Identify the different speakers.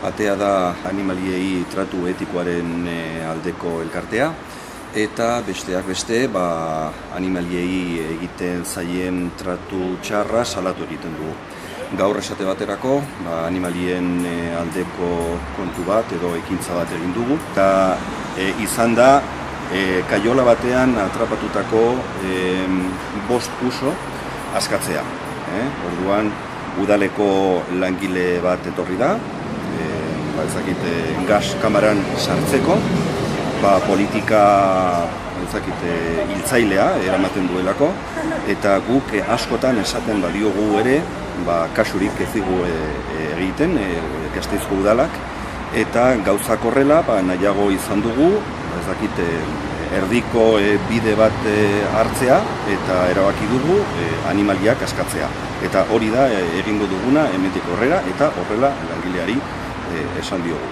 Speaker 1: Atea da animaliei tratu etikoaren aldeko elkartea, eta besteak beste animaliei egiten zaien tratu txarra salatu egiten dugu. Gaur esate baterako animalien aldeko kontu bat edo ekintza bat egin dugu, eta izan da kaiola batean atrapatutako 5 uso askatzea. Orduan, udaleko langile bat etorri da, gas kamaran sartzeko, politika hiltzailea eramaten duelako, eta guk askotan esaten badiogu ere, kasurik ez dugu egiten, Gasteizko udalak, eta gauzak horrela nahiago izan dugu, erdiko bide bat hartzea, eta erabaki dugu animaliak askatzea. Eta hori da egingo duguna hemendik aurrera, eta horrela langileari esan diogu.